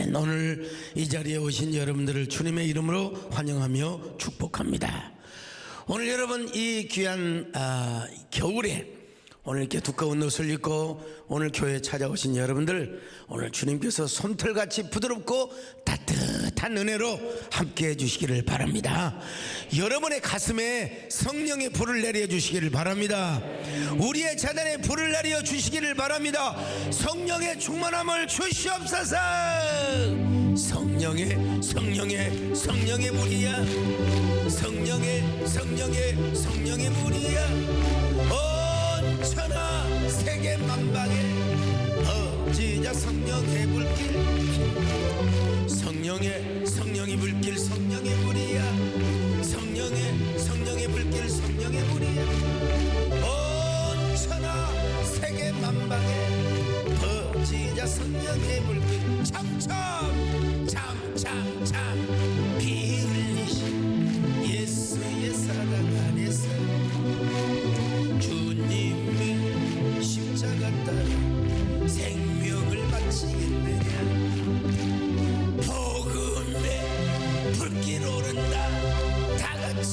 아멘. 오늘 이 자리에 오신 여러분들을 주님의 이름으로 환영하며 축복합니다. 오늘 여러분 이 귀한 겨울에 오늘 이렇게 두꺼운 옷을 입고 오늘 교회에 찾아오신 여러분들, 오늘 주님께서 솜털같이 부드럽고 따뜻한 은혜로 함께 해주시기를 바랍니다. 여러분의 가슴에 성령의 불을 내려주시기를 바랍니다. 우리의 자단에 불을 내려주시기를 바랍니다. 성령의 충만함을 주시옵소서. 성령의 물이야. 성령의 물이야. 천하 세계 만방에 어지자 성령의 불길. 성령의 불길, 성령의 물이야. 성령의 불길, 성령의 물이야. 온 천하 세계 만방에 어지자 성령의 불길. 참 피 흘리신 예수의 사랑 안에서 주님의 십자가 따라 생명을 바치겠느냐. 복음의 불길 오른다 다같이.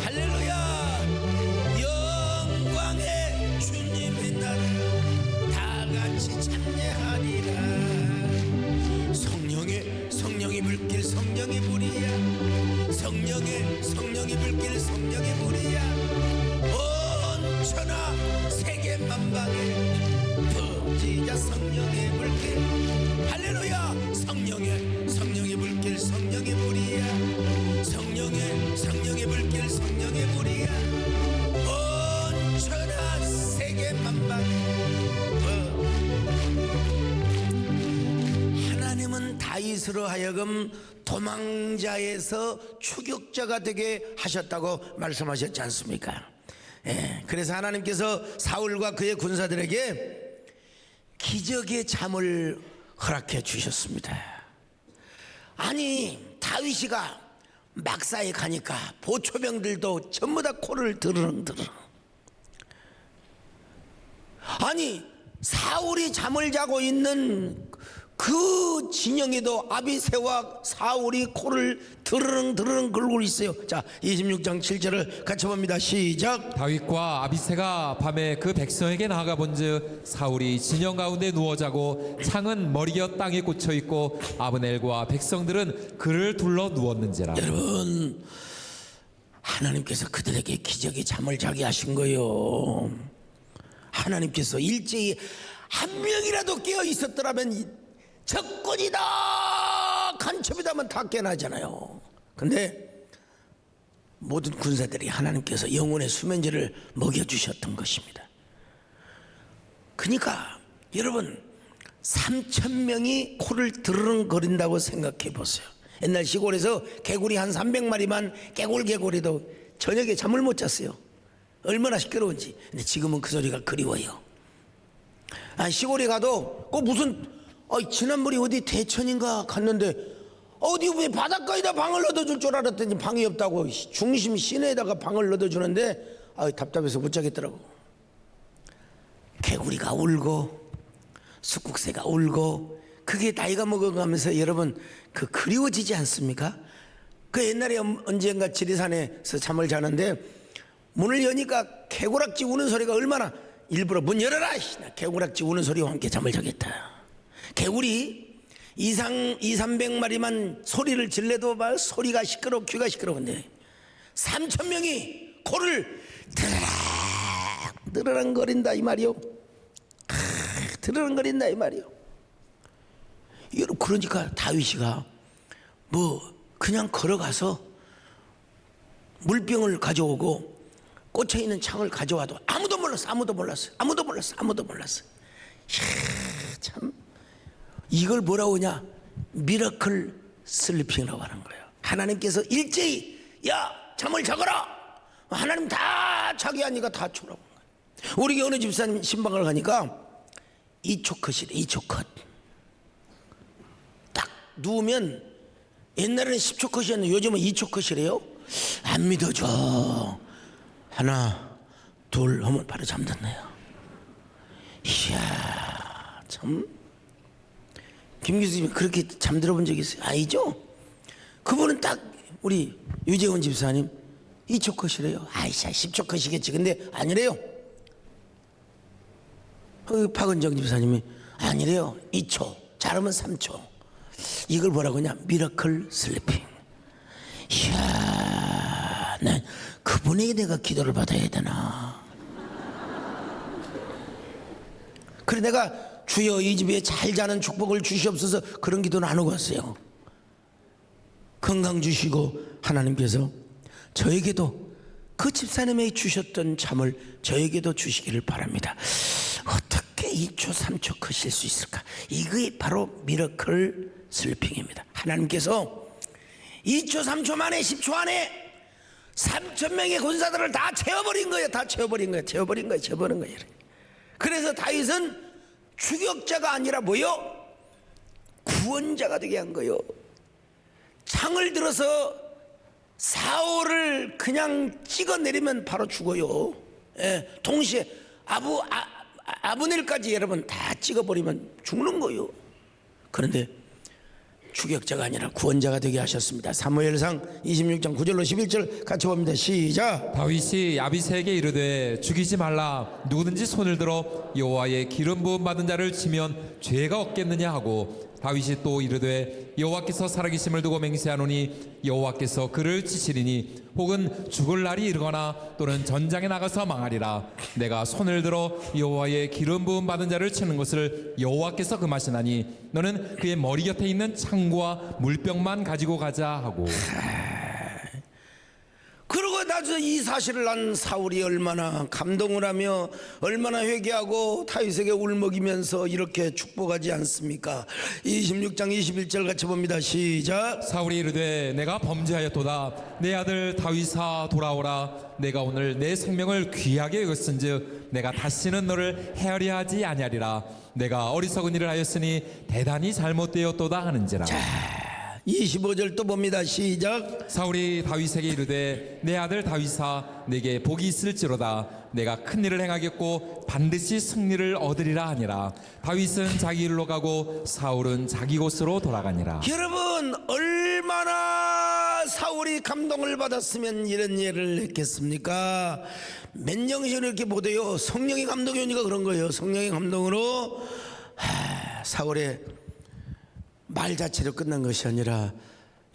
할렐루야. 영광의 주님의 나라 다같이 찬양하리라. 성령의 불길, 성령의 불이야. 성령의 불길, 성령의 불이야. 온 천하 세계 만방에 퍼지자 성령의 불길. 할렐루야. 성령의 불길, 성령의 불이야. 성령의 불길, 성령의 불이야. 온 천하 세계 만방에. 하나님은 다윗으로 하여금 도망자에서 추격자가 되게 하셨다고 말씀하셨지 않습니까? 그래서 하나님께서 사울과 그의 군사들에게 기적의 잠을 허락해 주셨습니다. 아니, 다윗이가 막사에 가니까 보초병들도 전부 다 코를 드르렁드르렁. 아니, 사울이 잠을 자고 있는 그 진영에도 아비새와 사울이 코를 드르렁 긁고 있어요. 자, 26장 7절을 같이 봅니다. 시작. 다윗과 아비새가 밤에 그 백성에게 나아가 본즉 사울이 진영 가운데 누워 자고 창은 머리곁 땅에 꽂혀 있고 아브넬과 백성들은 그를 둘러 누웠는지라. 여러분, 하나님께서 그들에게 기적의 잠을 자게 하신 거예요. 하나님께서 일제히 한 명이라도 깨어 있었더라면 적군이다 간첩이다면 다 깨나잖아요. 근데 모든 군사들이 하나님께서 영혼의 수면제를 먹여주셨던 것입니다. 그러니까 여러분, 3,000명이 코를 드르렁거린다고 생각해 보세요. 옛날 시골에서 개구리 한 300마리만 개골개골해도 저녁에 잠을 못 잤어요. 얼마나 시끄러운지. 근데 지금은 그 소리가 그리워요. 시골에 가도 꼭 무슨 지난번에 어디 대천인가 갔는데 어디 왜 바닷가에다 방을 얻어줄 줄 알았더니 방이 없다고 중심 시내에다가 방을 얻어주는데 답답해서 못 자겠더라고. 개구리가 울고 숫국새가 울고 그게 나이가 먹어가면서 여러분 그리워지지 않습니까? 그 옛날에 언젠가 지리산에서 잠을 자는데 문을 여니까 개구락지 우는 소리가 얼마나, 일부러 문 열어라! 개구락지 우는 소리와 함께 잠을 자겠다. 개구리 200~300마리만 소리를 질러도 말 소리가 시끄러워, 귀가 시끄러운데 3,000명이 코를 드르렁거린다 이 말이요. 드르렁거린다 이 말이요. 그러니까 다윗이가 그냥 걸어가서 물병을 가져오고 꽂혀있는 창을 가져와도 아무도 몰랐어요. 참, 이걸 뭐라고 하냐? 미러클 슬리핑이라고 하는 거예요. 하나님께서 일제히 잠을 자거라. 하나님 다 자기 하니까 다 주라고. 우리 어느 집사님 신방을 가니까 2초 컷이래. 2초 컷. 딱 누우면 옛날에는 10초 컷이었는데 요즘은 2초 컷이래요. 안 믿어줘. 하나 둘 하면 바로 잠든네요. 이야, 참 김 교수님이 그렇게 잠들어 본 적 있어요? 아니죠? 그분은 딱 우리 유재원 집사님 2초 컷이래요. 아이샤 10초 컷이겠지. 근데 아니래요. 박은정 집사님이 아니래요. 2초. 잘하면 3초. 이걸 뭐라고 하냐? 미러클 슬리핑. 이야, 난 그분에게 내가 기도를 받아야 되나? 그래 내가 주여 이 집에 잘 자는 축복을 주시옵소서 그런 기도는 안 하고 왔어요. 건강 주시고 하나님께서 저에게도 그 집사님에게 주셨던 잠을 저에게도 주시기를 바랍니다. 어떻게 2초 3초 컷일 수 있을까? 이게 바로 미러클 슬리핑입니다. 하나님께서 2초 3초 만에 10초 안에 3,000명의 군사들을 다 채워버린 거예요. 다 채워버린 거예요. 채워버린 거예요. 그래서 다윗은 추격자가 아니라 뭐요? 구원자가 되게 한 거예요. 창을 들어서 사울을 그냥 찍어내리면 바로 죽어요. 예, 동시에 아브넬까지 여러분 다 찍어버리면 죽는 거예요. 그런데 추격자가 아니라 구원자가 되게 하셨습니다. 사무엘상 26장 9절로 11절 같이 봅니다. 시작. 다윗이 야비새에게 이르되 죽이지 말라. 누구든지 손을 들어 여호와의 기름 부음 받은 자를 치면 죄가 없겠느냐 하고, 다윗이 또 이르되 여호와께서 살아계심을 두고 맹세하노니 여호와께서 그를 치시리니 혹은 죽을 날이 이르거나 또는 전장에 나가서 망하리라. 내가 손을 들어 여호와의 기름 부음 받은 자를 치는 것을 여호와께서 금하시나니 너는 그의 머리 곁에 있는 창과 물병만 가지고 가자 하고. 그러고 나서 이 사실을 난 사울이 얼마나 감동을 하며 얼마나 회개하고 다윗에게 울먹이면서 이렇게 축복하지 않습니까? 26장 21절 같이 봅니다. 시작. 사울이 이르되 내가 범죄하였도다. 내 아들 다윗아 돌아오라. 내가 오늘 내 생명을 귀하게 여겼은즉 내가 다시는 너를 헤아려 하지 아니하리라. 내가 어리석은 일을 하였으니 대단히 잘못되었도다 하는지라. 25절 또 봅니다. 시작. 사울이 다윗에게 이르되 내 아들 다윗아 내게 복이 있을지로다. 내가 큰 일을 행하겠고 반드시 승리를 얻으리라 하니라. 다윗은 자기 일로 가고 사울은 자기 곳으로 돌아가니라. 여러분 얼마나 사울이 감동을 받았으면 이런 예를 했겠습니까? 맨정신을 이렇게 못해요. 성령의 감동이 오니까 그런 거예요. 성령의 감동으로 사울의 말 자체로 끝난 것이 아니라,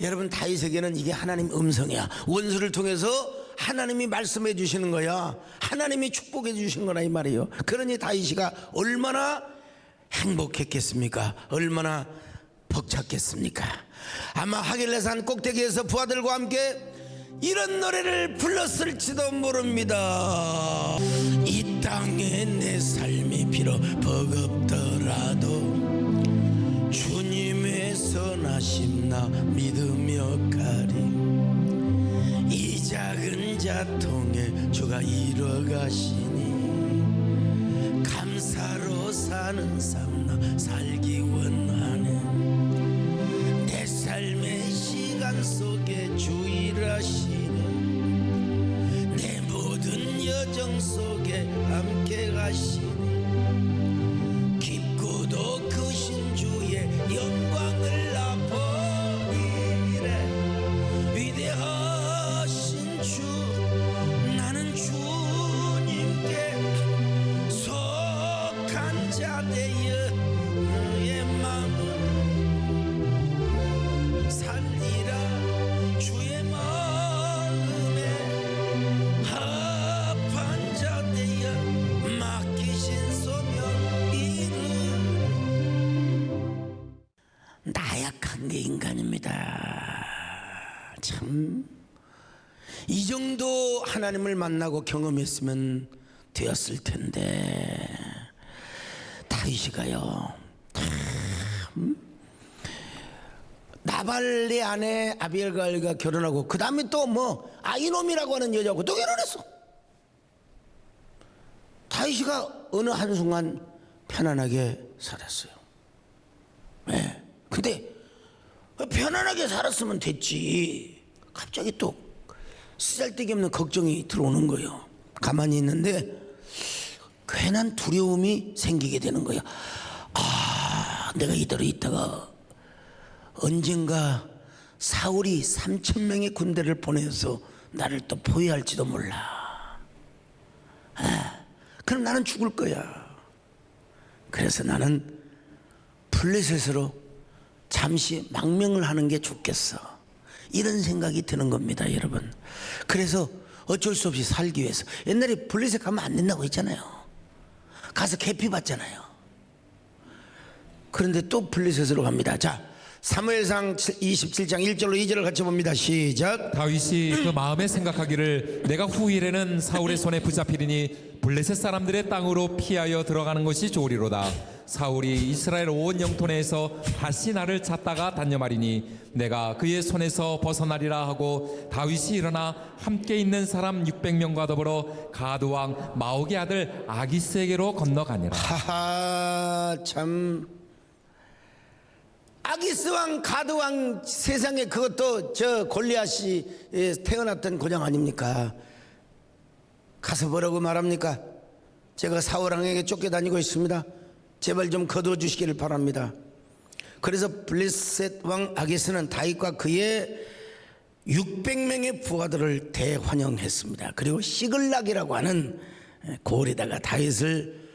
여러분 다윗에게는 이게 하나님 음성이야. 원수를 통해서 하나님이 말씀해 주시는 거야. 하나님이 축복해 주신 거라 이 말이에요. 그러니 다윗이가 얼마나 행복했겠습니까? 얼마나 벅찼겠습니까? 아마 하길레산 꼭대기에서 부하들과 함께 이런 노래를 불렀을지도 모릅니다. 이 땅에 내 삶이 비록 버겁더라도 주님의 선하심 나 믿으며 가리. 이 작은 자통에 주가 이뤄가시니 감사로 사는 삶 나 살기 원하네. 내 삶의 시간 속에 주 일하시네. 내 모든 여정 속에 함께 가시네. 깊고도 크신 주의 영광을 나 보이래. 위대하신 주 나는 주님께 속한 자 되어 너의 마음을 살리라. 주의 마음에 합한 자 되어 맡기신 소명 이루. 나약한 게 인간입니다. 참, 이 정도 하나님을 만나고 경험했으면 되었을 텐데 다윗이가요 나발의 아내 아비엘가일과 결혼하고 그 다음에 또 뭐 아이놈이라고 하는 여자하고 또 결혼했어. 다윗이가 어느 한순간 편안하게 살았어요. 네. 근데 편안하게 살았으면 됐지. 갑자기 또 쓰잘데기 없는 걱정이 들어오는 거예요. 가만히 있는데 괜한 두려움이 생기게 되는 거예요. 아, 내가 이대로 있다가 언젠가 사울이 3,000명의 군대를 보내서 나를 또 포위할지도 몰라. 그럼 나는 죽을 거야. 그래서 나는 블레셋으로 잠시 망명을 하는 게 좋겠어. 이런 생각이 드는 겁니다, 여러분. 그래서 어쩔 수 없이 살기 위해서. 옛날에 블레셋 가면 안 된다고 했잖아요. 가서 계피 받잖아요. 그런데 또 블레셋으로 갑니다. 자, 사무엘상 27장 1절로 2절을 같이 봅니다. 시작. 다윗이 그 마음에 생각하기를 내가 후일에는 사울의 손에 붙잡히리니 블레셋 사람들의 땅으로 피하여 들어가는 것이 좋으리로다. 사울이 이스라엘 온 영토 내에서 다시 나를 찾다가 단념하리니 내가 그의 손에서 벗어나리라 하고 다윗이 일어나 함께 있는 사람 600명과 더불어 가드 왕 마옥의 아들 아기스에게로 건너가니라. 하하, 참. 아기스 왕, 가드 왕, 세상에 그것도 저 골리앗이 태어났던 고장 아닙니까? 가서 뭐라고 말합니까? 제가 사울 왕에게 쫓겨다니고 있습니다. 제발 좀 거두어 주시기를 바랍니다. 그래서 블레셋 왕 아기스는 다윗과 그의 600명의 부하들을 대환영했습니다. 그리고 시글락이라고 하는 고을에다가 다윗을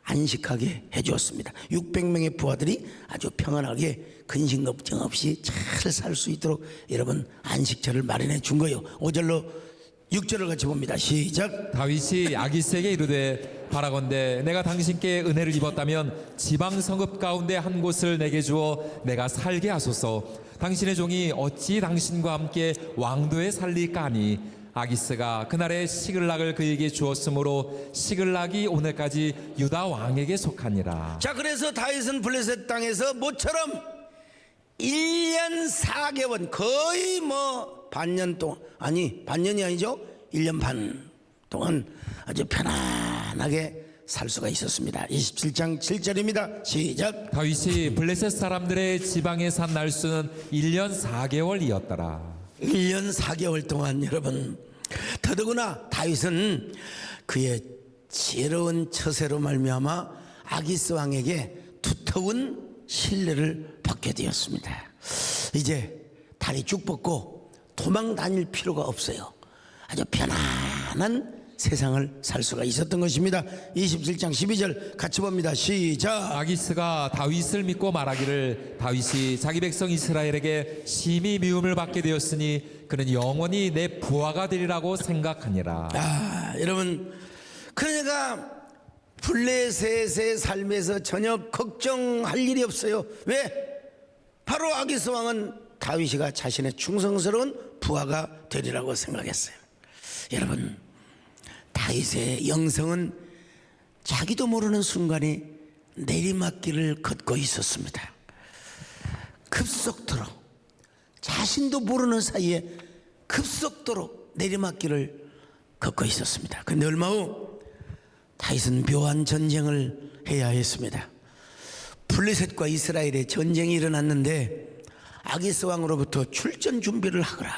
안식하게 해주었습니다. 600명의 부하들이 아주 평안하게 근심 걱정 없이 잘 살 수 있도록 여러분 안식처를 마련해 준 거예요. 5절로 6절을 같이 봅니다. 시작. 다윗이 아기스에게 이르되 바라건대 내가 당신께 은혜를 입었다면 지방 성읍 가운데 한 곳을 내게 주어 내가 살게 하소서. 당신의 종이 어찌 당신과 함께 왕도에 살리까 하니 아기스가 그날에 시글락을 그에게 주었으므로 시글락이 오늘까지 유다 왕에게 속하니라. 자, 그래서 다윗은 블레셋 땅에서 모처럼 1년 4개월 거의 뭐 반년 동안, 아니 반년이 아니죠, 1년 반 동안 아주 편안하게 살 수가 있었습니다. 27장 7절입니다. 시작. 다윗이 블레셋 사람들의 지방에 산 날수는 1년 4개월이었더라. 1년 4개월 동안 여러분, 더더구나 다윗은 그의 지혜로운 처세로 말미암아 아기스 왕에게 두터운 신뢰를 받게 되었습니다. 이제 다리 쭉 뻗고 도망 다닐 필요가 없어요. 아주 편안한 세상을 살 수가 있었던 것입니다. 27장 12절 같이 봅니다. 시작. 아기스가 다윗을 믿고 말하기를 다윗이 자기 백성 이스라엘에게 심히 미움을 받게 되었으니 그는 영원히 내 부하가 되리라고 생각하니라. 여러분, 그러니까 블레셋의 삶에서 전혀 걱정할 일이 없어요. 왜? 바로 아기스 왕은 다윗이가 자신의 충성스러운 부하가 되리라고 생각했어요. 여러분, 다윗의 영성은 자기도 모르는 순간에 내리막길을 걷고 있었습니다. 급속도로, 자신도 모르는 사이에 급속도로 내리막길을 걷고 있었습니다. 그런데 얼마 후 다윗은 묘한 전쟁을 해야 했습니다. 블레셋과 이스라엘의 전쟁이 일어났는데 아기스 왕으로부터 출전 준비를 하거라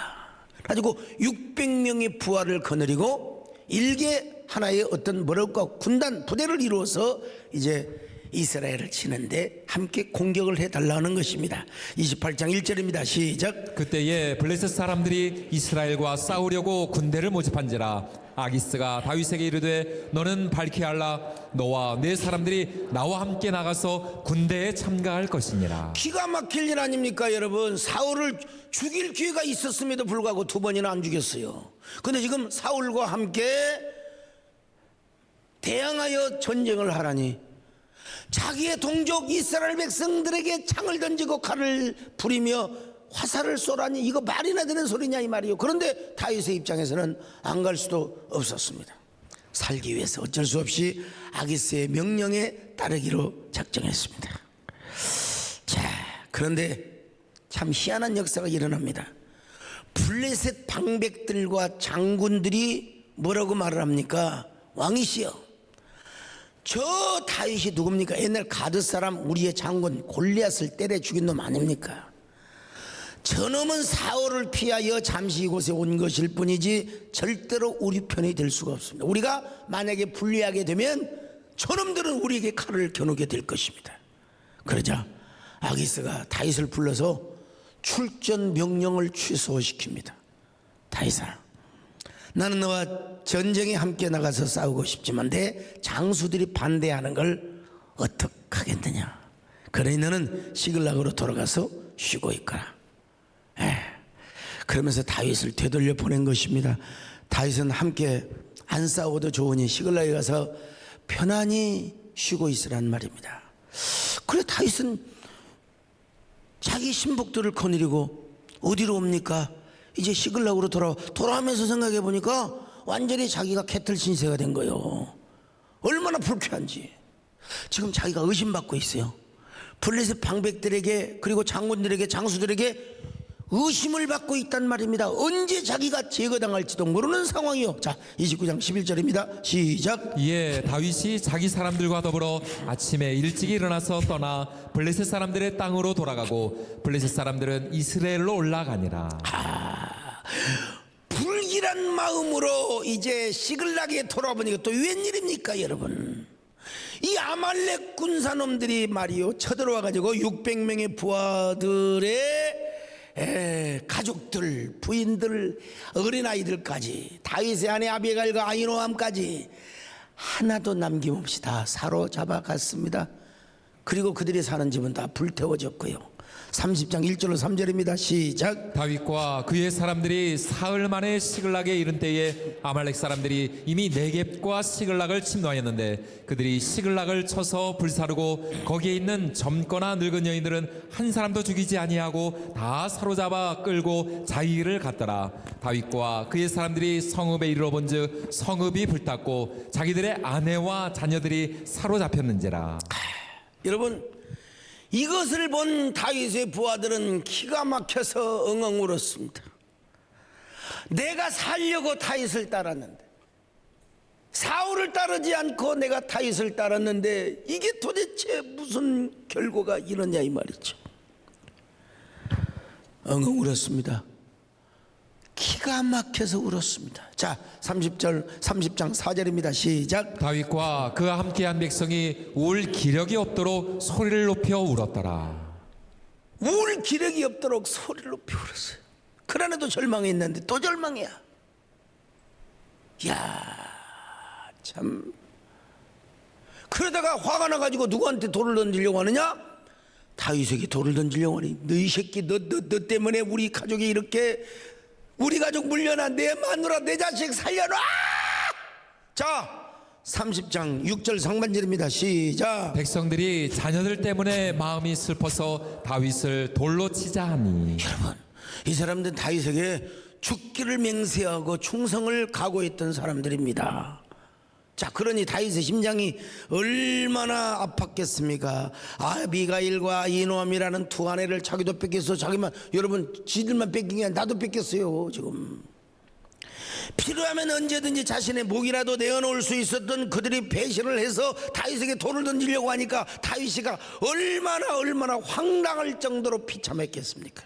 가지고 600명의 부하를 거느리고 일개 하나의 어떤 뭐랄까 군단 부대를 이루어서 이제 이스라엘을 치는데 함께 공격을 해달라는 것입니다. 28장 1절입니다. 시작. 그때에 블레셋 사람들이 이스라엘과 싸우려고 군대를 모집한지라 아기스가 다윗에게 이르되 너는 발키알라 너와 네 사람들이 나와 함께 나가서 군대에 참가할 것이니라. 기가 막힐 일 아닙니까 여러분. 사울을 죽일 기회가 있었음에도 불구하고 두 번이나 안 죽였어요. 근데 지금 사울과 함께 대항하여 전쟁을 하라니 자기의 동족 이스라엘 백성들에게 창을 던지고 칼을 부리며 화살을 쏘라니 이거 말이나 되는 소리냐 이 말이요. 그런데 다윗의 입장에서는 안 갈 수도 없었습니다. 살기 위해서 어쩔 수 없이 아기스의 명령에 따르기로 작정했습니다. 자, 그런데 참 희한한 역사가 일어납니다. 블레셋 방백들과 장군들이 뭐라고 말을 합니까? 왕이시여, 저 다윗이 누굽니까? 옛날 가드 사람 우리의 장군 골리앗을 때려 죽인 놈 아닙니까? 저놈은 사울을 피하여 잠시 이곳에 온 것일 뿐이지 절대로 우리 편이 될 수가 없습니다. 우리가 만약에 불리하게 되면 저놈들은 우리에게 칼을 겨누게 될 것입니다. 그러자 아기스가 다윗을 불러서 출전 명령을 취소시킵니다. 다윗아, 나는 너와 전쟁에 함께 나가서 싸우고 싶지만 내 장수들이 반대하는 걸 어떡하겠느냐. 그러니 너는 시글락으로 돌아가서 쉬고 있거라. 그러면서 다윗을 되돌려 보낸 것입니다. 다윗은 함께 안 싸워도 좋으니 시글락에 가서 편안히 쉬고 있으란 말입니다. 그래 다윗은 자기 신복들을 거느리고 어디로 옵니까? 이제 시글락으로 돌아오면서 생각해 보니까 완전히 자기가 개털 신세가 된 거예요. 얼마나 불쾌한지. 지금 자기가 의심받고 있어요. 블레셋 방백들에게 그리고 장군들에게 장수들에게 의심을 받고 있단 말입니다. 언제 자기가 제거당할지도 모르는 상황이요. 자, 29장 11절입니다. 시작. 이에 다윗이 자기 사람들과 더불어 아침에 일찍 일어나서 떠나 블레셋 사람들의 땅으로 돌아가고 블레셋 사람들은 이스라엘로 올라가니라. 불길한 마음으로 이제 시글락에 돌아보니까 또 웬일입니까 여러분. 이 아말렉 군사놈들이 말이요 쳐들어와 가지고 600명의 부하들의 가족들, 부인들, 어린아이들까지 다윗의 아내 아비갈과 아히노암까지 하나도 남김없이 다 사로잡아 갔습니다. 그리고 그들이 사는 집은 다 불태워졌고요. 30장 1절로 3절입니다. 시작. 다윗과 그의 사람들이 사흘 만에 시글락에 이른 때에 아말렉 사람들이 이미 네겝과 시글락을 침노하였는데 그들이 시글락을 쳐서 불사르고 거기에 있는 젊거나 늙은 여인들은 한 사람도 죽이지 아니하고 다 사로잡아 끌고 자기를 갔더라. 다윗과 그의 사람들이 성읍에 이르러 본즉 성읍이 불탔고 자기들의 아내와 자녀들이 사로잡혔는지라. 여러분, 이것을 본 다윗의 부하들은 기가 막혀서 엉엉 울었습니다. 내가 살려고 다윗을 따랐는데, 사울을 따르지 않고 내가 다윗을 따랐는데 이게 도대체 무슨 결과가 이러냐 이 말이죠. 엉엉 울었습니다. 기가 막혀서 울었습니다. 자, 30장 4절입니다. 시작. 다윗과 그와 함께한 백성이 울 기력이 없도록 소리를 높여 울었더라. 울 기력이 없도록 소리를 높여 울었어요. 그러나도 절망했는데 또 절망이야. 야, 참. 그러다가 화가 나가지고 누구한테 돌을 던지려고 하느냐? 다윗에게 돌을 던지려고 하니 너 이 새끼 너 때문에 우리 가족이 이렇게 우리 가족 물려놔. 내 마누라 내 자식 살려놔. 자, 30장 6절 상반절입니다. 시작. 백성들이 자녀들 때문에 마음이 슬퍼서 다윗을 돌로 치자 하니. 여러분, 이 사람들은 다윗에게 죽기를 맹세하고 충성을 각오했던 사람들입니다. 자, 그러니 다윗의 심장이 얼마나 아팠겠습니까? 아비가일과 아히노암이라는 두 아내를 자기도 뺏겼어. 자기만, 여러분 지들만 뺏긴 게 아니라 나도 뺏겼어요. 지금 필요하면 언제든지 자신의 목이라도 내어놓을 수 있었던 그들이 배신을 해서 다윗에게 돌을 던지려고 하니까 다윗이가 얼마나 황당할 정도로 비참했겠습니까?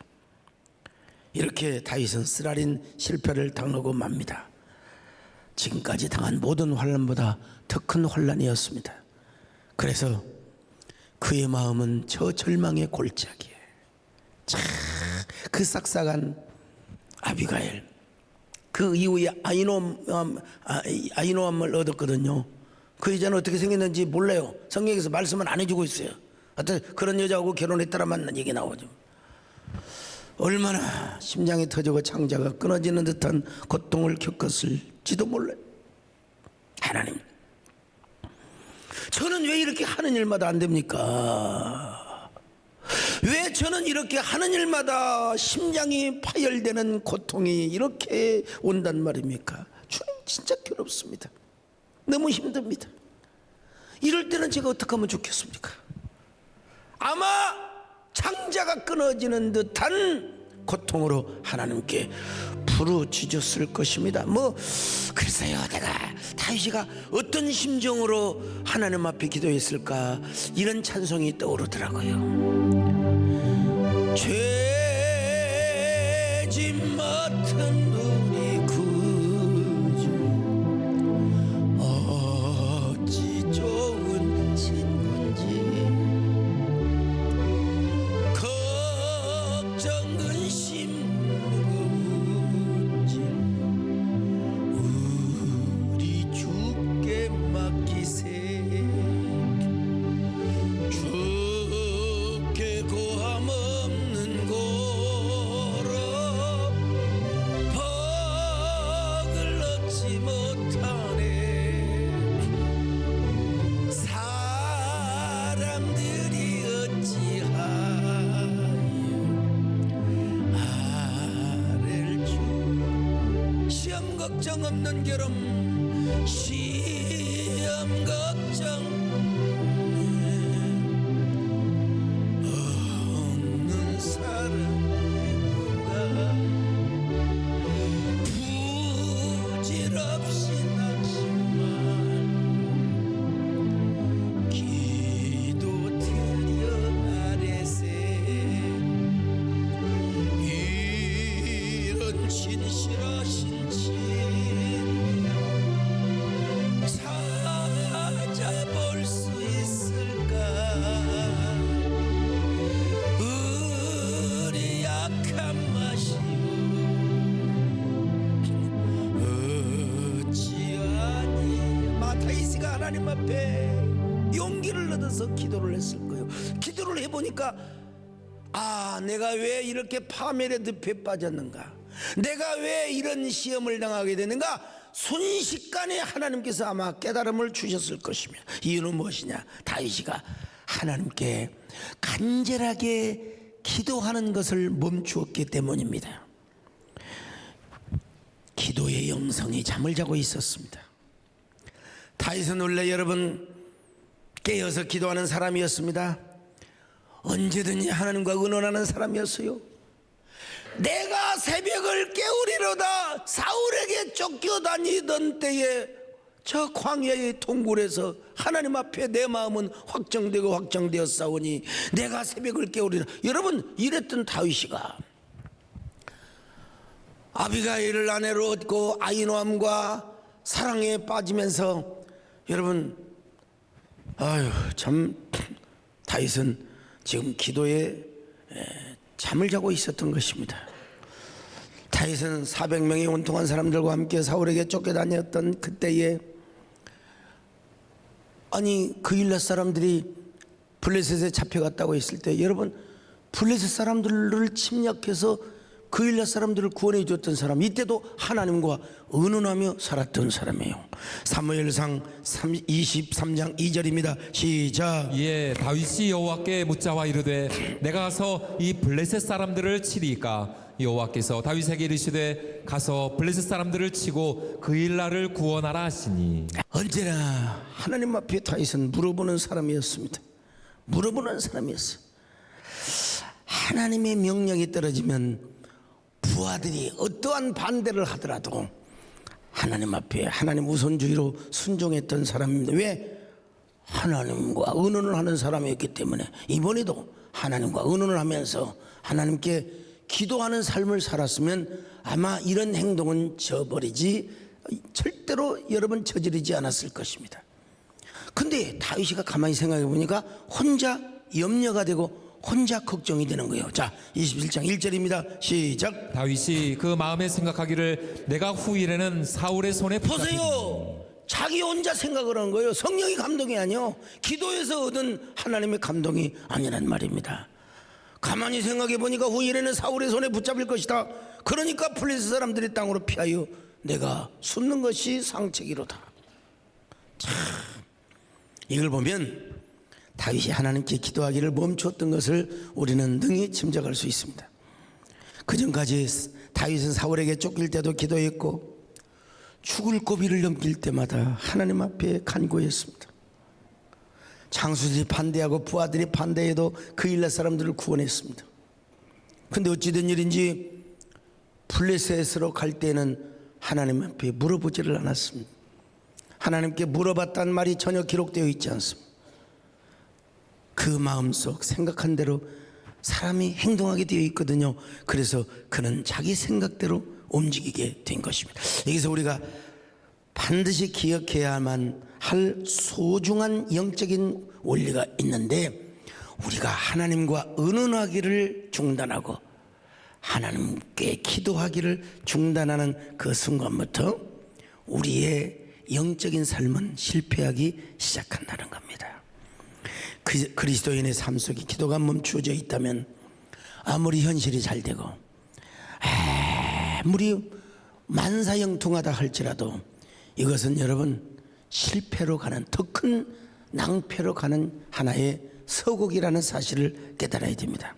이렇게 다윗은 쓰라린 실패를 당하고 맙니다. 지금까지 당한 모든 환난보다 더 큰 환난이었습니다. 그래서 그의 마음은 저 절망의 골짜기에 그 싹싹한 아비가일, 그 이후에 아히노암을 얻었거든요. 그 여자는 어떻게 생겼는지 몰라요. 성경에서 말씀은 안 해주고 있어요. 하여튼 그런 여자하고 결혼했다라 만난 얘기 나오죠. 얼마나 심장이 터지고 창자가 끊어지는 듯한 고통을 겪었을지도 몰라요. 하나님, 저는 왜 이렇게 하는 일마다 안 됩니까? 왜 저는 이렇게 하는 일마다 심장이 파열되는 고통이 이렇게 온단 말입니까? 주님, 진짜 괴롭습니다. 너무 힘듭니다. 이럴 때는 제가 어떻게 하면 좋겠습니까? 아마 창자가 끊어지는 듯한 고통으로 하나님께 부르짖었을 것입니다. 그래서요, 내가 다윗이가 어떤 심정으로 하나님 앞에 기도했을까, 이런 찬송이 떠오르더라고요. 죄짐 맡은 우리 구주, 어찌 좋은 친구인지 걱정 없는 결혼 시험 걱정 없는 사람과 부질없이 낙심만 기도드려 아래세 이런 진실하신 친 찾아볼 수 있을까 우리 약한 마시오 어찌하니 마타이스가 하나님 앞에 용기를 얻어서 기도를 했을 거예요. 기도를 해보니까 내가 왜 이렇게 파멸의 늪에 빠졌는가, 내가 왜 이런 시험을 당하게 되는가, 순식간에 하나님께서 아마 깨달음을 주셨을 것이며, 이유는 무엇이냐, 다윗이가 하나님께 간절하게 기도하는 것을 멈추었기 때문입니다. 기도의 영성이 잠을 자고 있었습니다. 다윗은 원래 여러분 깨어서 기도하는 사람이었습니다. 언제든지 하나님과 의논하는 사람이었어요. 내가 새벽을 깨우리로다 사울에게 쫓겨다니던 때에 저 광야의 동굴에서 하나님 앞에 내 마음은 확정되고 확정되었사오니 내가 새벽을 깨우리라. 여러분, 이랬던 다윗이가 아비가일을 아내로 얻고 아히노암과 사랑에 빠지면서, 여러분 참 다윗은 지금 기도에 잠을 자고 있었던 것입니다. 다윗은 400명의 온통한 사람들과 함께 사울에게 쫓겨다녔던 그때에, 그일랏 사람들이 블레셋에 잡혀갔다고 했을 때, 여러분 블레셋 사람들을 침략해서 그일랏 사람들을 구원해 줬던 사람, 이때도 하나님과 의논하며 살았던 사람이에요. 사무엘상 23장 2절입니다. 시작. 예, 다윗이 여호와께 묻자와 이르되 내가 가서 이 블레셋 사람들을 치리까? 여호와께서 다윗에게 이르시되 가서 블레셋 사람들을 치고 그일라를 구원하라 하시니. 언제나 하나님 앞에 다윗은 물어보는 사람이었습니다. 물어보는 사람이었어요. 하나님의 명령이 떨어지면 부하들이 어떠한 반대를 하더라도 하나님 앞에 하나님 우선주의로 순종했던 사람입니다. 왜? 하나님과 의논을 하는 사람이었기 때문에. 이번에도 하나님과 의논을 하면서 하나님께 기도하는 삶을 살았으면 아마 이런 행동은 절대로 여러분 저지르지 않았을 것입니다. 근데 다윗이가 가만히 생각해 보니까 혼자 염려가 되고 혼자 걱정이 되는 거예요. 자, 21장 1절입니다. 시작. 다윗이 그 마음에 생각하기를 내가 후일에는 사울의 손에 보세요. 자기 혼자 생각을 한 거예요. 성령이 감동이 아니요, 기도에서 얻은 하나님의 감동이 아니란 말입니다. 가만히 생각해 보니까 후일에는 사울의 손에 붙잡힐 것이다. 그러니까 블레셋 사람들이 땅으로 피하여 내가 숨는 것이 상책이로다. 참, 이걸 보면 다윗이 하나님께 기도하기를 멈췄던 것을 우리는 능히 짐작할 수 있습니다. 그전까지 다윗은 사울에게 쫓길 때도 기도했고 죽을 고비를 넘길 때마다 하나님 앞에 간구했습니다. 장수들이 반대하고 부하들이 반대해도 그일랏 사람들을 구원했습니다. 근데 어찌된 일인지 블레셋으로 갈 때는 하나님 앞에 물어보지를 않았습니다. 하나님께 물어봤다는 말이 전혀 기록되어 있지 않습니다. 그 마음속 생각한 대로 사람이 행동하게 되어 있거든요. 그래서 그는 자기 생각대로 움직이게 된 것입니다. 여기서 우리가 반드시 기억해야만 할 소중한 영적인 원리가 있는데, 우리가 하나님과 의논하기를 중단하고 하나님께 기도하기를 중단하는 그 순간부터 우리의 영적인 삶은 실패하기 시작한다는 겁니다. 그리스도인의 삶 속에 기도가 멈추어져 있다면 아무리 현실이 잘 되고 아무리 만사형통하다 할지라도 이것은 여러분 실패로 가는, 더 큰 낭패로 가는 하나의 서곡이라는 사실을 깨달아야 됩니다.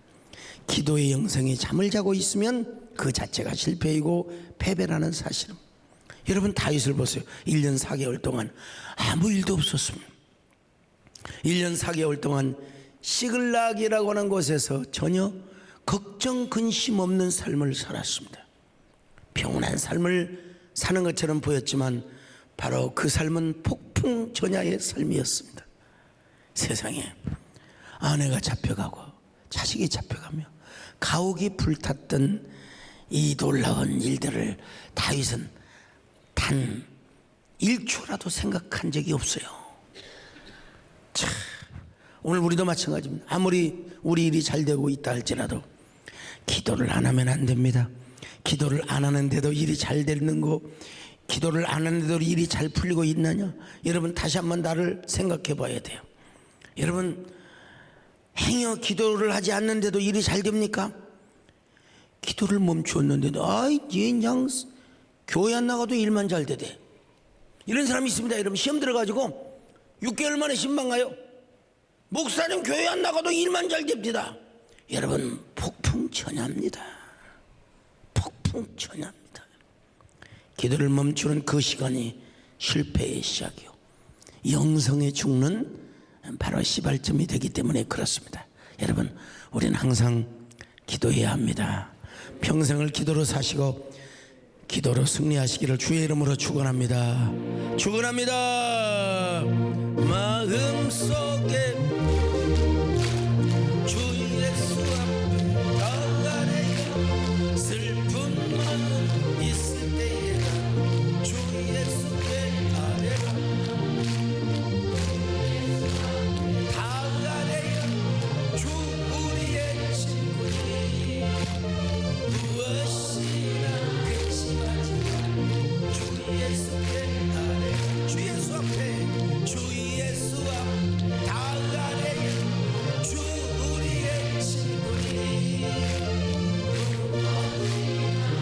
기도의 영성이 잠을 자고 있으면 그 자체가 실패이고 패배라는 사실은, 여러분 다윗을 보세요. 1년 4개월 동안 아무 일도 없었습니다. 1년 4개월 동안 시글락이라고 하는 곳에서 전혀 걱정 근심 없는 삶을 살았습니다. 평온한 삶을 사는 것처럼 보였지만 바로 그 삶은 폭풍전야의 삶이었습니다. 세상에 아내가 잡혀가고 자식이 잡혀가며 가옥이 불탔던 이 놀라운 일들을 다윗은 단 1초라도 생각한 적이 없어요. 자, 오늘 우리도 마찬가지입니다. 아무리 우리 일이 잘 되고 있다 할지라도 기도를 안 하면 안 됩니다. 기도를 안 하는데도 일이 잘 되는 거, 기도를 안 하는데도 일이 잘 풀리고 있느냐? 여러분 다시 한번 나를 생각해 봐야 돼요. 여러분 행여 기도를 하지 않는데도 일이 잘 됩니까? 기도를 멈추었는데도 그냥 교회 안 나가도 일만 잘 되대. 이런 사람이 있습니다. 여러분 시험 들어가지고 6개월 만에 신방 가요. 목사님 교회 안 나가도 일만 잘 됩니다. 여러분 폭풍전야입니다. 폭풍전야입니다. 기도를 멈추는 그 시간이 실패의 시작이요, 영성에 죽는 바로 시발점이 되기 때문에 그렇습니다. 여러분 우리는 항상 기도해야 합니다. 평생을 기도로 사시고 기도로 승리하시기를 주의 이름으로 축원합니다. 축원합니다. 마음속에 주 예수 앞에 나아가래요. 슬픈 마음 있을 때에는 주 예수께 아뢰라. 나아가래요. 주 우리의 친구니 무엇이나 근심하지 마. 주 예수께 아뢰라. 주 예수 앞에 주 예수 앞 나아가래요. 주 우리의 친구니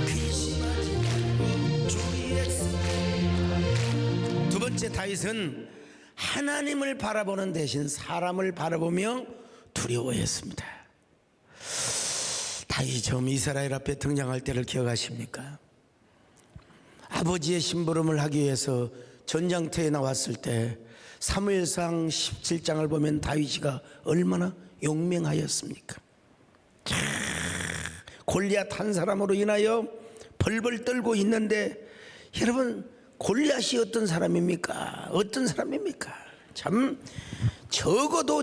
근심하지 말고 주 예수께. 두 번째 다윗은 하나님을 바라보는 대신 사람을 바라보며 두려워했습니다. 다윗이 처음 이스라엘 앞에 등장할 때를 기억하십니까? 아버지의 심부름을 하기 위해서 전장터에 나왔을 때 사무엘상 17장을 보면 다윗이가 얼마나 용맹하였습니까? 골리앗 한 사람으로 인하여 벌벌 떨고 있는데, 여러분 골리앗이 어떤 사람입니까? 어떤 사람입니까? 참 적어도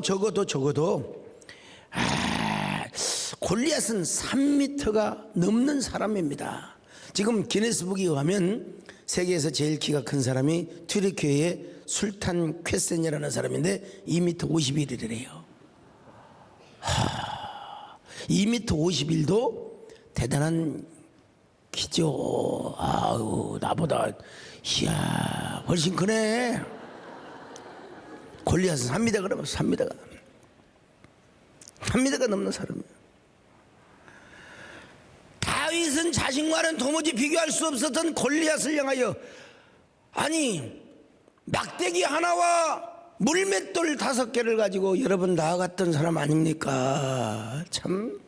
골리앗은 3m가 넘는 사람입니다. 지금 기네스북에 의하면 세계에서 제일 키가 큰 사람이 튀르키예의 술탄 쾌센이라는 사람인데 2m 51이래요. 2m 51도 대단한 키죠. 아우 나보다 이야 훨씬 크네. 골리앗은 3m가 그러면 3m가 넘는 사람이에요. 다윗은 자신과는 도무지 비교할 수 없었던 골리앗을 향하여, 아니 막대기 하나와 물맷돌 5개를 가지고 여러분 나아갔던 사람 아닙니까? 참,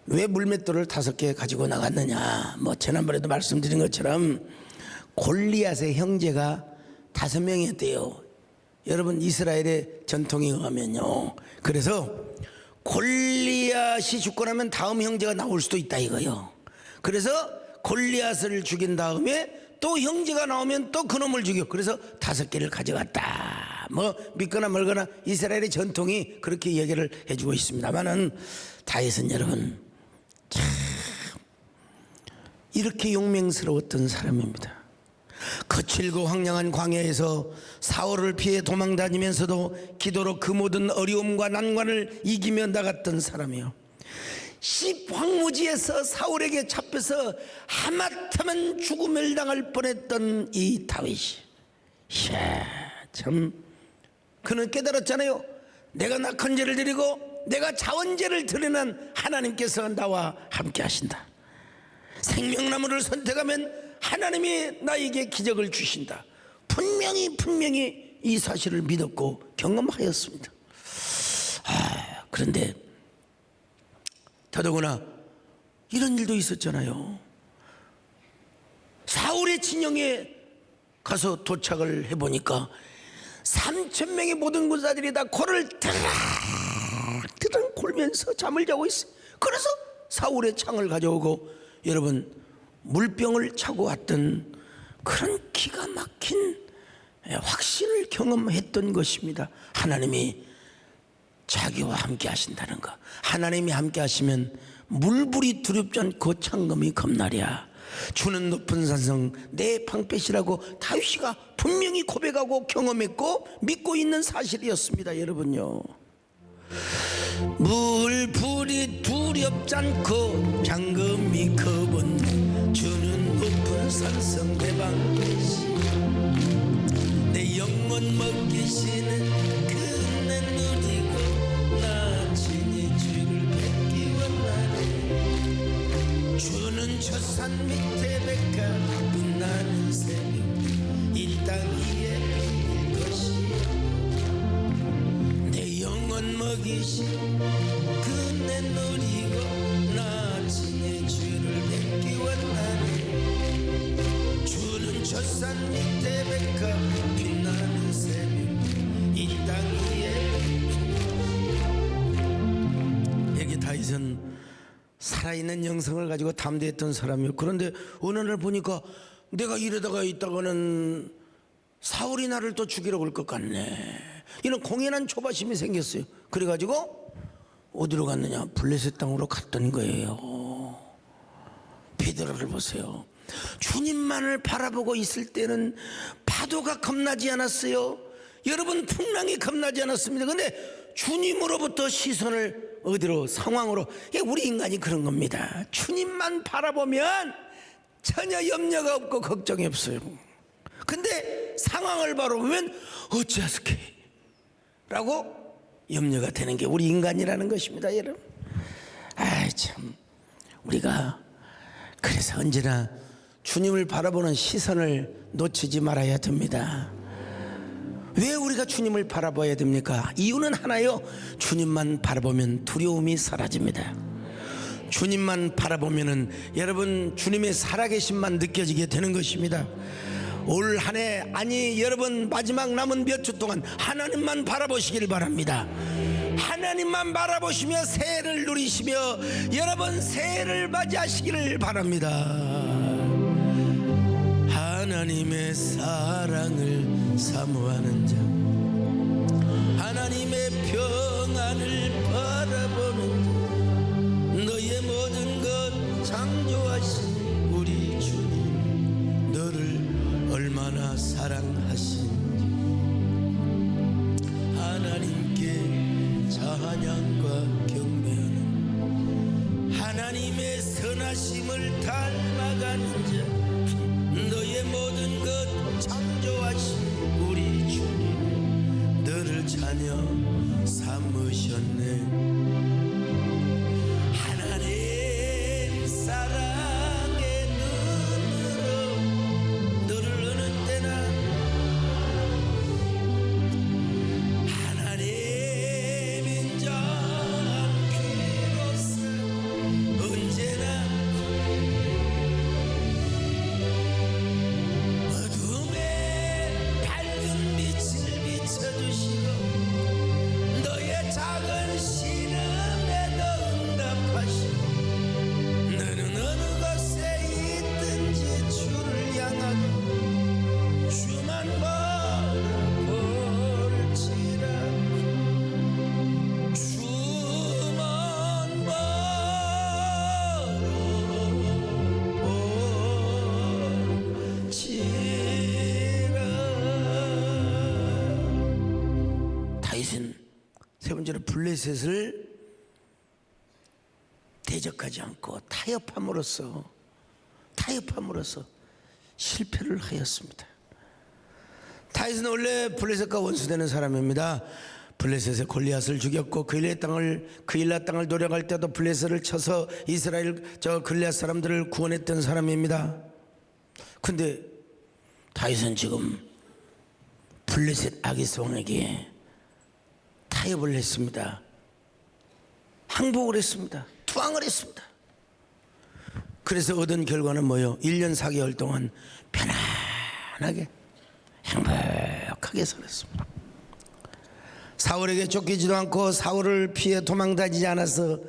왜 물맷돌을 5개 가지고 나갔느냐? 뭐 지난번에도 말씀드린 것처럼 골리앗의 형제가 5명이었대요. 여러분 이스라엘의 전통에 의하면요. 그래서 골리앗이 죽고 나면 다음 형제가 나올 수도 있다 이거요. 그래서 골리앗을 죽인 다음에 또 형제가 나오면 또 그놈을 죽여. 그래서 5개를 가져갔다. 뭐 믿거나 말거나 이스라엘의 전통이 그렇게 얘기를 해주고 있습니다만은 다윗은 여러분 참 이렇게 용맹스러웠던 사람입니다. 거칠고 황량한 광야에서 사울을 피해 도망다니면서도 기도로 그 모든 어려움과 난관을 이기며 나갔던 사람이요, 황무지에서 사울에게 잡혀서 하마터면 죽음을 당할 뻔했던 이 다윗이, 이야 참, 그는 깨달았잖아요. 내가 낙헌제를 드리고 내가 자원제를 드리는 하나님께서 나와 함께 하신다. 생명나무를 선택하면 하나님이 나에게 기적을 주신다. 분명히 이 사실을 믿었고 경험하였습니다. 그런데 더더구나 이런 일도 있었잖아요. 사울의 진영에 가서 도착을 해보니까 3,000명의 모든 군사들이 다 코를 드랑 골면서 잠을 자고 있어요. 그래서 사울의 창을 가져오고 여러분 물병을 차고 왔던 그런 기가 막힌 확신을 경험했던 것입니다. 하나님이 자기와 함께 하신다는 것. 하나님이 함께 하시면 물불이 두렵지 않고 창검이 겁나랴. 주는 높은 산성 내 방패시라고 다윗이가 분명히 고백하고 경험했고 믿고 있는 사실이었습니다. 여러분요, 물불이 두렵지 않고 창검이 겁은 주는 높은 산성 내 방패시 내 영혼 먹이시는 그네 누리고 나 친히 주를 뵙기 원하네. 주는 저 산 밑에 백합 빛나는 새벽 이 땅 위에 빛일 것이요 내 영혼 먹이신 그네 누리고 나 친히 주를 뵙기 원하네. 주는 저 산 밑에 백합 빛나는 새벽 이 땅 위에 여기 다윗은 살아있는 영성을 가지고 담대했던 사람이에요. 그런데 어느 날 보니까 내가 이러다가 있다가는 사울이 나를 또 죽이러 올 것 같네. 이런 공연한 조바심이 생겼어요. 그래가지고 어디로 갔느냐, 블레셋 땅으로 갔던 거예요. 베드로를 보세요. 주님만을 바라보고 있을 때는 파도가 겁나지 않았어요. 여러분 풍랑이 겁나지 않았습니다. 근데 주님으로부터 시선을 어디로, 상황으로. 우리 인간이 그런 겁니다. 주님만 바라보면 전혀 염려가 없고 걱정이 없어요. 근데 상황을 바라보면 어찌하스케 라고 염려가 되는 게 우리 인간이라는 것입니다. 여러분, 아이 참, 우리가 그래서 언제나 주님을 바라보는 시선을 놓치지 말아야 됩니다. 왜 우리가 주님을 바라봐야 됩니까? 이유는 하나요. 주님만 바라보면 두려움이 사라집니다. 주님만 바라보면은 여러분 주님의 살아계심만 느껴지게 되는 것입니다. 올 한 해, 아니 여러분 마지막 남은 몇 주 동안 하나님만 바라보시길 바랍니다. 하나님만 바라보시며 새해를 누리시며 여러분 새해를 맞이하시기를 바랍니다. 하나님의 사랑을 사모하는 자, 하나님의 평안을 바라보는 자, 너의 모든 것 창조하신 우리 주님, 너를 얼마나 사랑하신지 하나님께 찬양과 경배하는, 하나님의 선하심을 닮아가는 자, 너의 모든 것 창조하신 우리 주님, 너를 자녀 삼으셨네. 하나님 사랑의 눈으로 너를 어느 때나 하나님 인자한 귀로서 언제나 어둠에 밝은 빛을 비춰주시고 너의 작은 신음에 너 응답하시고 너는 어느 곳에 있든지 주를 향하고 주만 바라볼지라, 주만 바라볼지라. 다윗은 세 번째로 블레셋을 대적하지 않고 타협함으로써 실패를 하였습니다. 다윗은 원래 블레셋과 원수되는 사람입니다. 블레셋의 골리앗을 죽였고 그일라 땅을 노려갈 때도 블레셋을 쳐서 이스라엘 골리앗 사람들을 구원했던 사람입니다. 근데 다윗은 지금 블레셋 아기스 왕에게 타협을 했습니다. 항복을 했습니다. 투항을 했습니다. 그래서 얻은 결과는 뭐요? 1년 4개월 동안 편안하게 행복하게 살았습니다. 사울에게 쫓기지도 않고 사울을 피해 도망다니지 않아서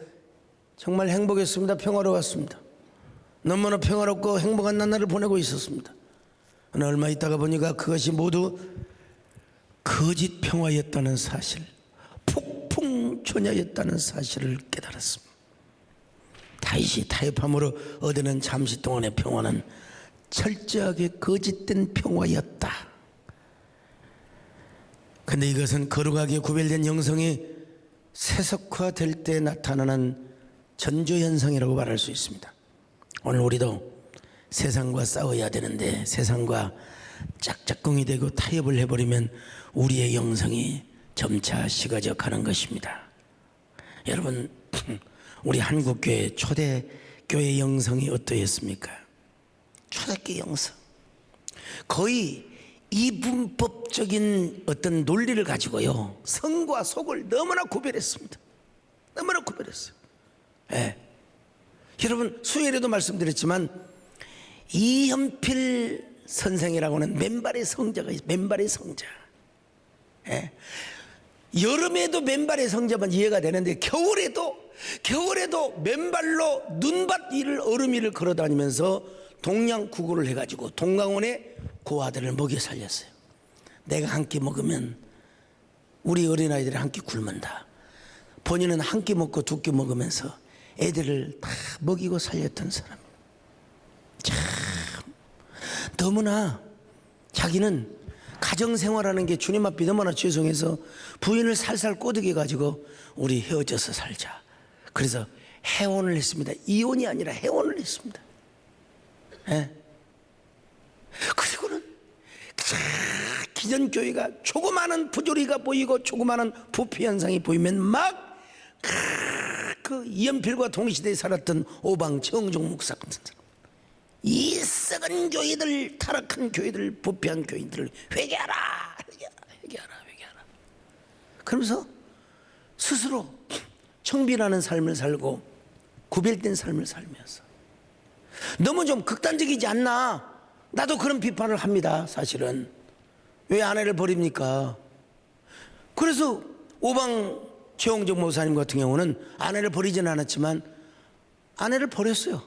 정말 행복했습니다. 평화로웠습니다. 너무나 평화롭고 행복한 나날을 보내고 있었습니다. 그러나 얼마 있다가 보니까 그것이 모두 거짓 평화였다는 사실, 폭풍초녀였다는 사실을 깨달았습니다. 다윗이 타협함으로 얻는 잠시 동안의 평화는 철저하게 거짓된 평화였다. 근데 이것은 거룩하게 구별된 영성이 세속화될 때 나타나는 전조현상이라고 말할 수 있습니다. 오늘 우리도 세상과 싸워야 되는데 세상과 짝짝꿍이 되고 타협을 해버리면 우리의 영성이 점차 식어져가는 것입니다. 여러분, 우리 한국교회 초대교회 영성이 어떠했습니까? 초대교회 영성 거의 이분법적인 어떤 논리를 가지고요, 성과 속을 너무나 구별했습니다. 너무나 구별했어요. 예. 여러분, 수요일에도 말씀드렸지만 이연필 선생이라고 하는 맨발의 성자가 있어요. 맨발의 성자. 예. 여름에도 맨발의 성자만 이해가 되는데 겨울에도 맨발로 눈밭 위를 얼음 위를 걸어다니면서 동양구구를 해가지고 동강원에 그 아들을 먹여 살렸어요. 내가 한 끼 먹으면 우리 어린아이들이 한 끼 굶는다. 본인은 한 끼 먹고 두 끼 먹으면서 애들을 다 먹이고 살렸던 사람. 참 너무나 자기는 가정생활하는 게 주님 앞에 너무나 죄송해서 부인을 살살 꼬드겨 가지고 우리 헤어져서 살자. 그래서 해혼을 했습니다. 이혼이 아니라 해혼을 했습니다. 예. 그리고는 기존교회가 조그마한 부조리가 보이고 조그마한 부패 현상이 보이면 막 그 이연필과 동시대에 살았던 오방 정종 목사 같은 사람, 이 썩은 교회들, 타락한 교회들, 부패한 교회들을 회개하라. 그러면서 스스로 청빈하는 삶을 살고 구별된 삶을 살면서 너무 좀 극단적이지 않나? 나도 그런 비판을 합니다. 사실은 왜 아내를 버립니까? 그래서 오방 최홍정 목사님 같은 경우는 아내를 버리지는 않았지만 아내를 버렸어요.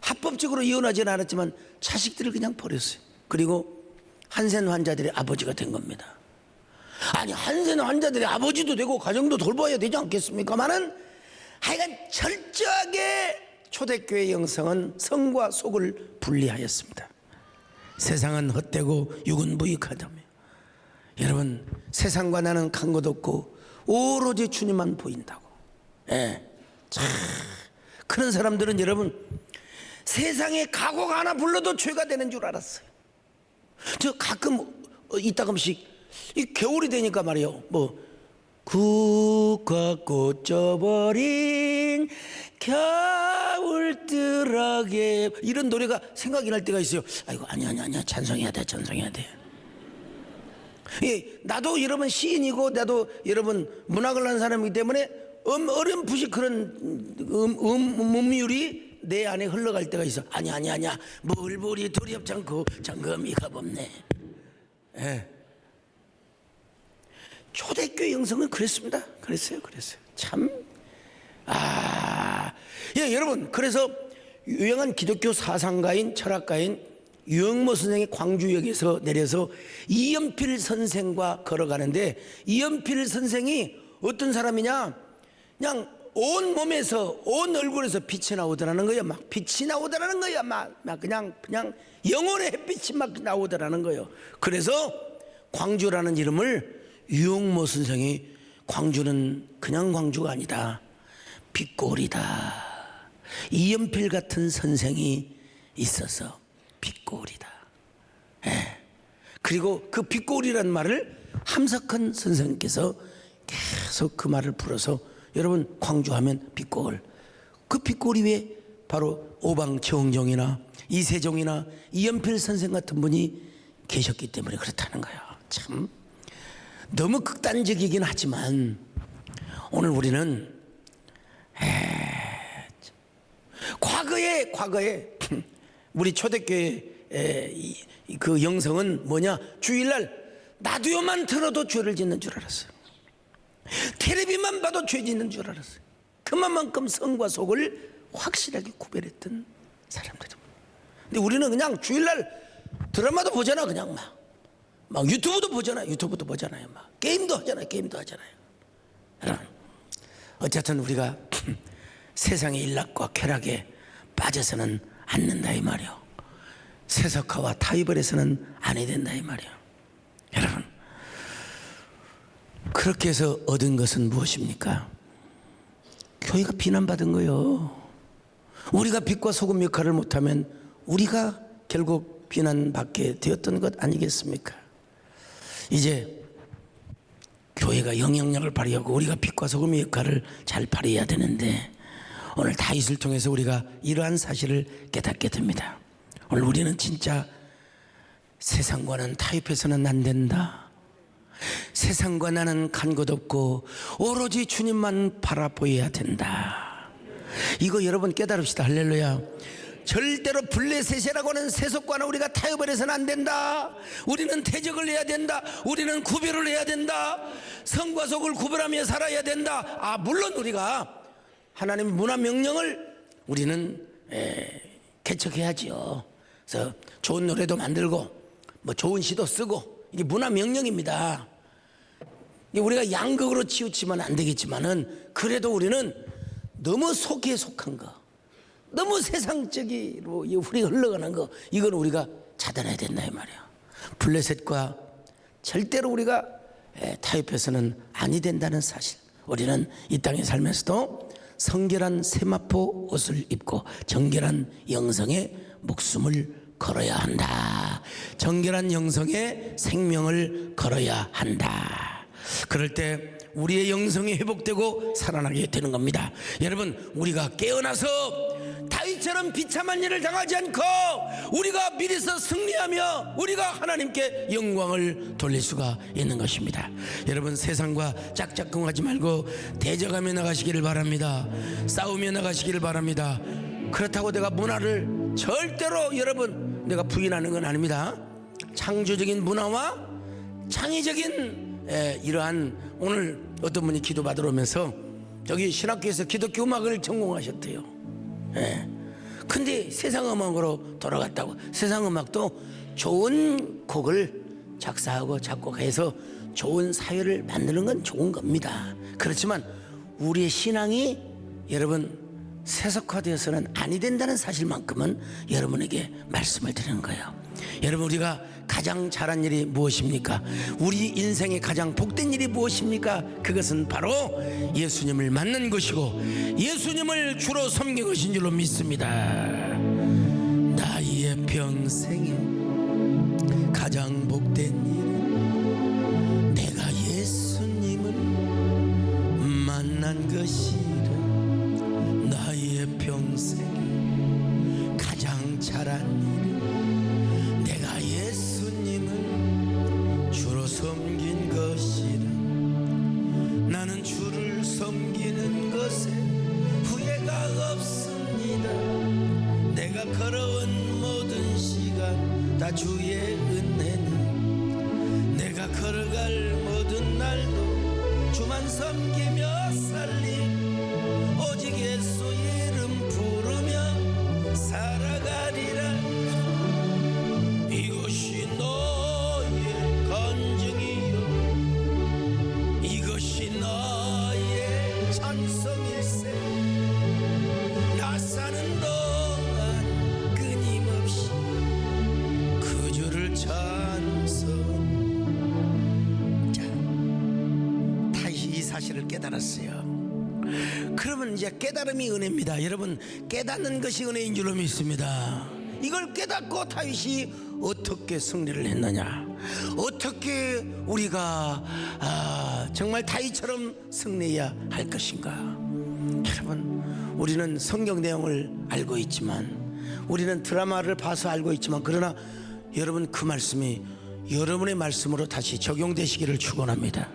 합법적으로 이혼하지는 않았지만 자식들을 그냥 버렸어요. 그리고 한센 환자들의 아버지가 된 겁니다. 아니, 한센 환자들의 아버지도 되고 가정도 돌봐야 되지 않겠습니까마는 하여간 철저하게 초대교회 영성은 성과 속을 분리하였습니다. 세상은 헛되고 육은 무익하다며. 여러분, 세상과 나는 간 것 없고 오로지 주님만 보인다고. 예. 참, 그런 사람들은 여러분 세상에 각오가 하나 불러도 죄가 되는 줄 알았어요. 저 가끔 이따금씩 이 겨울이 되니까 말이에요. 뭐 국화 꽂혀버린 겨울뜰하게 이런 노래가 생각이 날 때가 있어요. 아이고 아니야 찬송해야 돼. 예, 나도 여러분 시인이고 나도 여러분 문학을 한 사람이기 때문에 어렴풋이 그런 음율이 내 안에 흘러갈 때가 있어. 아니야 물불이 두렵지 않고 장검이 가봅네. 예. 초대교회 영성은 그랬습니다. 그랬어요. 참. 예, 여러분, 그래서 유명한 기독교 사상가인 철학가인 유영모 선생이 광주역에서 내려서 이연필 선생과 걸어가는데, 이연필 선생이 어떤 사람이냐, 그냥 온 몸에서 온 얼굴에서 빛이 나오더라는 거예요. 막 빛이 나오더라는 거예요. 막 그냥 영혼의 햇빛이 막 나오더라는 거예요. 그래서 광주라는 이름을 유영모 선생이, 광주는 그냥 광주가 아니다, 빛골이다. 이연필 같은 선생이 있어서 빛골이다. 예. 그리고 그 빛골이란 말을 함석헌 선생님께서 계속 그 말을 풀어서, 여러분 광주하면 빛골, 그 빛골이 왜 바로 오방 최홍정이나 이세종이나 이연필 선생 같은 분이 계셨기 때문에 그렇다는 거예요. 참 너무 극단적이긴 하지만 오늘 우리는 과거에 과거에 우리 초대교회 그 영성은 뭐냐? 주일날 라디오만 들어도 죄를 짓는 줄 알았어요. 텔레비만 봐도 죄 짓는 줄 알았어요. 그만큼 성과 속을 확실하게 구별했던 사람들입니다. 근데 우리는 그냥 주일날 드라마도 보잖아. 그냥 막 유튜브도 보잖아요. 막 게임도 하잖아요. 여러분, 어쨌든 우리가 세상의 일락과 쾌락에 빠져서는 않는다 이 말이요. 세속화와 타협을 해서는 아니 된다 이 말이요. 여러분, 그렇게 해서 얻은 것은 무엇입니까? 교회가 비난받은 거요. 우리가 빛과 소금 역할을 못하면 우리가 결국 비난받게 되었던 것 아니겠습니까? 이제 교회가 영향력을 발휘하고 우리가 빛과 소금의 역할을 잘 발휘해야 되는데, 오늘 다윗을 통해서 우리가 이러한 사실을 깨닫게 됩니다. 오늘 우리는 진짜 세상과는 타협해서는 안 된다. 세상과 나는 간 것 없고 오로지 주님만 바라보여야 된다. 이거 여러분 깨달읍시다. 할렐루야. 절대로 블레셋이라고 하는 세속과는 우리가 타협을 해서는 안 된다. 우리는 대적을 해야 된다. 우리는 구별을 해야 된다. 성과 속을 구별하며 살아야 된다. 물론 우리가 하나님의 문화 명령을 우리는 개척해야지요. 그래서 좋은 노래도 만들고 뭐 좋은 시도 쓰고, 이게 문화 명령입니다. 우리가 양극으로 치우치면 안 되겠지만은, 그래도 우리는 너무 속에 속한 거, 너무 세상적으로 우리가 흘러가는 거, 이건 우리가 차단해야 된다 이 말이야. 블레셋과 절대로 우리가 타협해서는 아니 된다는 사실, 우리는 이 땅에 살면서도 성결한 세마포 옷을 입고 정결한 영성의 목숨을 걸어야 한다. 정결한 영성의 생명을 걸어야 한다. 그럴 때 우리의 영성이 회복되고 살아나게 되는 겁니다. 여러분, 우리가 깨어나서 다윗처럼 비참한 일을 당하지 않고 우리가 미리서 승리하며 우리가 하나님께 영광을 돌릴 수가 있는 것입니다. 여러분, 세상과 짝짝꿍하지 말고 대적하며 나가시기를 바랍니다. 싸우며 나가시기를 바랍니다. 그렇다고 내가 문화를 절대로 여러분 내가 부인하는 건 아닙니다. 창조적인 문화와 창의적인 이러한, 오늘 어떤 분이 기도 받으러 오면서 저기 신학교에서 기독교 음악을 전공하셨대요. 근데 세상 음악으로 돌아갔다고. 세상 음악도 좋은 곡을 작사하고 작곡해서 좋은 사회를 만드는 건 좋은 겁니다. 그렇지만 우리의 신앙이 여러분 세속화되어서는 아니 된다는 사실만큼은 여러분에게 말씀을 드리는 거예요. 여러분, 우리가 가장 잘한 일이 무엇입니까? 우리 인생의 가장 복된 일이 무엇입니까? 그것은 바로 예수님을 만난 것이고 예수님을 주로 섬긴 것인 줄로 믿습니다. 나의 평생에 가장 복된 일은 내가 예수님을 만난 것이라. 나의 평생에 가장 잘한 일은 내가 예수님을 주로 섬긴 것이라. 나는 주를 섬기는 것에 후회가 없습니다. 내가 걸어온 모든 시간 다 주의 은혜니, 내가 걸어갈 모든 날도 주만 섬기며 살리. 오직 예수 이름 부르며 살아가리라. 이것이 너의 간증이요, 이것이 나의 찬송일세. 나 사는 동안 끊임없이 그 주를 찬송. 자, 다시 이 사실을 깨달았어요. 그러면 이제 깨달음이 은혜입니다. 여러분, 깨닫는 것이 은혜인 줄로 믿습니다. 이걸 깨닫고 다윗이 어떻게 승리를 했느냐, 어떻게 우리가 정말 다윗처럼 승리해야 할 것인가. 여러분, 우리는 성경 내용을 알고 있지만, 우리는 드라마를 봐서 알고 있지만, 그러나 여러분, 그 말씀이 여러분의 말씀으로 다시 적용되시기를 축원합니다.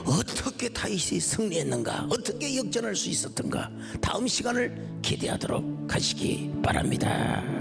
어떻게 어떻게 다윗이 승리했는가, 어떻게 역전할 수 있었던가, 다음 시간을 기대하도록 하시기 바랍니다.